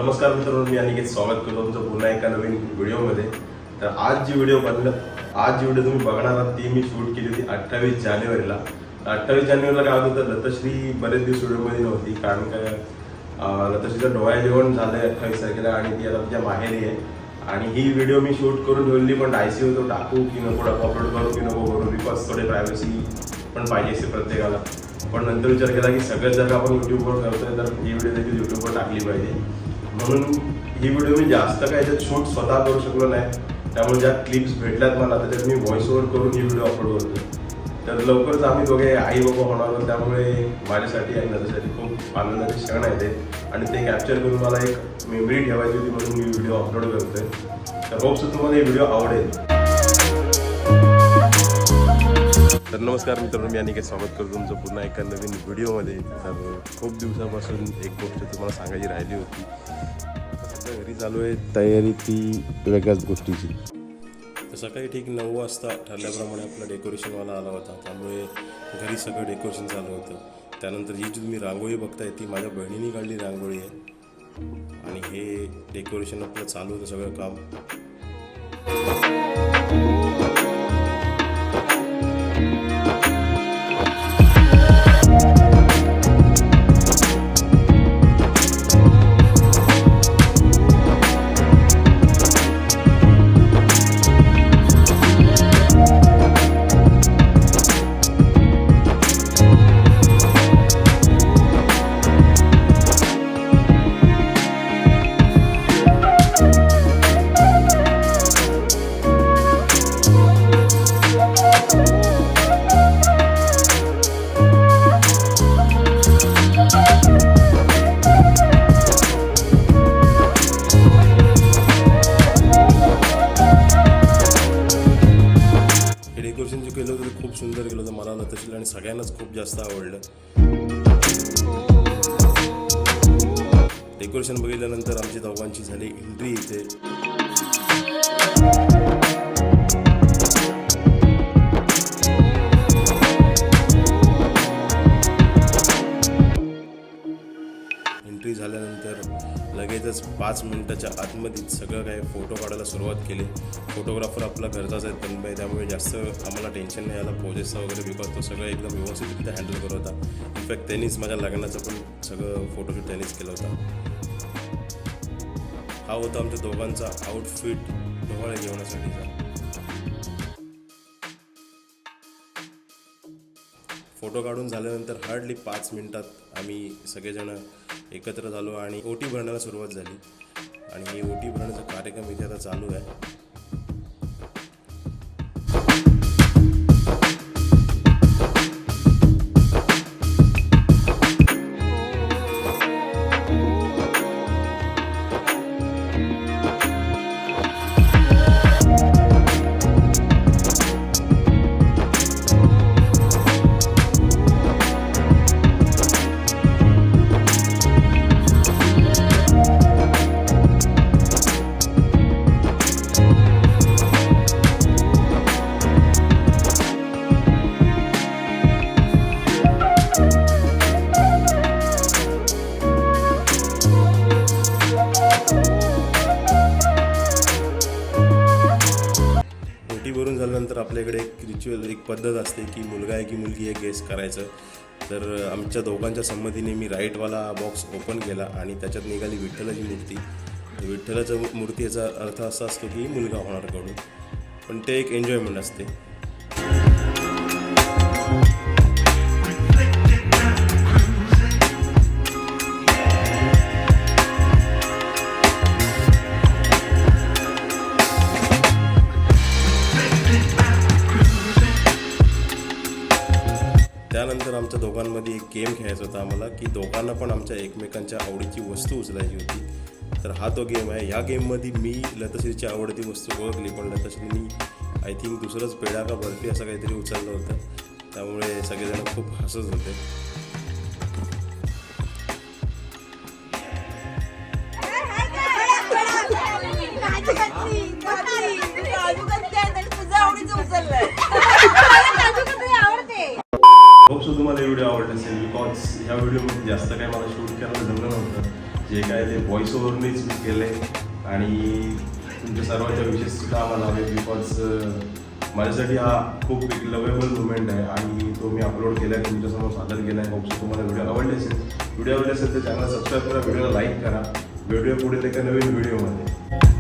नमस्कार मित्रांनो, मी अनिकेत स्वागत करतो तुमचं पुन्हा एका नवीन व्हिडिओमध्ये. तर आज जी व्हिडिओ तुम्ही बघणार आहात ती मी शूट केली होती 28 जानेवारीला. 28 जानेवारीला काय होतं तर लतश्री बरेच दिवस व्हिडिओमध्ये नव्हती, कारण काय लतश्रीचं डोळ्या जेवण झालं 28 तारखेला आणि ती आता तिच्या माहेरी आहे. आणि ही व्हिडिओ मी शूट करून ठेवली, पण आयसी होतो टाकू की नको अपलोड करू की नको करू, बिकॉज थोडे प्रायव्हसी पण पाहिजे असते प्रत्येकाला. पण नंतर विचार केला की सगळ्यात जर का आपण यूट्यूबवर करतोय तर ही व्हिडिओ देखील यूट्यूबवर टाकली पाहिजे. म्हणून ही व्हिडिओ मी जास्त काय त्यात शूट स्वतः करू शकलो नाही, त्यामुळे ज्या क्लिप्स भेटल्यात मला त्याच्यात मी व्हॉइस ओव्हर करून ही व्हिडिओ अपलोड करतो. तर लवकरच आम्ही दोघे आई बाबा होणार आहोत, त्यामुळे माझ्यासाठी आणि त्याच्यासाठी खूप आनंदाचे क्षण आहे ते, आणि ते कॅप्चर करून मला एक मेमरी ठेवायची होती म्हणून मी व्हिडिओ अपलोड करतोय. तर होप्स तुम्हाला ही व्हिडिओ आवडेल. तर नमस्कार मित्रांनो, मी अनिकेत स्वागत करतो तुमचं पुन्हा एका नवीन व्हिडिओमध्ये. तर खूप दिवसापासून एक गोष्ट तुम्हाला सांगायची राहिली होती. सध्या घरी चालू आहे तयारी ती वेगळ्याच गोष्टीची. तर सकाळी ठीक 9 वाजता ठरल्याप्रमाणे आपला डेकोरेशनवाला आला होता, त्यामुळे घरी सगळं डेकोरेशन चालू होतं. त्यानंतर ही जी तुम्ही रांगोळी बघताय ती माझ्या बहिणीने काढली रांगोळी आहे, आणि हे डेकोरेशन आपलं चालू होतं सगळं काम. डेकोरेशन जे केलं होतं ते खूप सुंदर केलं होतं, मला लतश्रीला आणि सगळ्यांनाच खूप जास्त आवडलं. डेकोरेशन बघितल्यानंतर आमची दोघांची झाली एंट्री इथे. एंट्री झाल्यानंतर लगेचच 5 मिनिटाच्या आतमध्ये सगळं काय फोटो काढायला सुरुवात केली. फोटोग्राफर आपला घरचाच आहे तन्मय, त्यामुळे जास्त आम्हाला टेन्शन नाही आलं पोजेसचा वगैरे, बिकॉज तो सगळं एकदम व्यवस्थितरित्या हँडल करत होता. इनफॅक्ट त्यांनीच माझ्या लग्नाचं पण सगळं फोटोशूट त्यांनीच केलं होतं. हा होता आमच्या दोघांचा आउटफिट डोहाळे जेवणासाठीचा. फोटो काढून झाल्यानंतर हार्डली 5 मिनिटात आम्ही सगळेजण एकत्र झालो आणि ओटी भरण्याला सुरुवात झाली. आणि ही ओटी भरण्याचा कार्यक्रम इथे आता चालू आहे. भरून झाल्यानंतर आपल्याकडे एक रिच्युअल, एक पद्धत असते की मुलगा आहे की मुलगी हे गेस करायचं. तर आमच्या दोघांच्या संमतीने मी राईटवाला बॉक्स ओपन केला आणि त्याच्यात निघाली विठ्ठलाची मूर्ती. विठ्ठलाच्या मूर्तीचा अर्थ असा असतो की मुलगा होणार कडून, पण ते एक एन्जॉयमेंट असते. त्यानंतर आमच्या दोघांमध्ये एक गेम खेळायचा होता आम्हाला, की दोघांना पण आमच्या एकमेकांच्या आवडीची वस्तू उचलायची होती. तर हा तो गेम आहे. ह्या गेममध्ये मी लतश्रीची आवडती वस्तू ओळखली, पण लतश्रीनी आय थिंक दुसरंच पेढा का बर्फी असं काहीतरी उचललं होतं, त्यामुळे सगळेजण खूप हसत होते. होप सो तुम्हाला व्हिडिओ आवडला असेल, बिकॉज ह्या व्हिडिओमध्ये जास्त काय मला शूट करायला जमलं नव्हतं. जे काय ते व्हॉइस ओव्हरनीच मी केलं आहे आणि तुमच्या सर्वांच्या विशेषसुद्धा आम्हाला हवे बिकॉज माझ्यासाठी हा खूप एक लवेबल मुवमेंट आहे आणि तो मी अपलोड केला आहे, तुमच्यासमोर सादर केला आहे. होप्स तुम्हाला व्हिडिओ आवडले असेल. व्हिडिओ आवडले असेल तर चॅनल सबस्क्राईब करा, व्हिडिओला लाईक करा. भेटूया पुढे एका नवीन व्हिडिओमध्ये.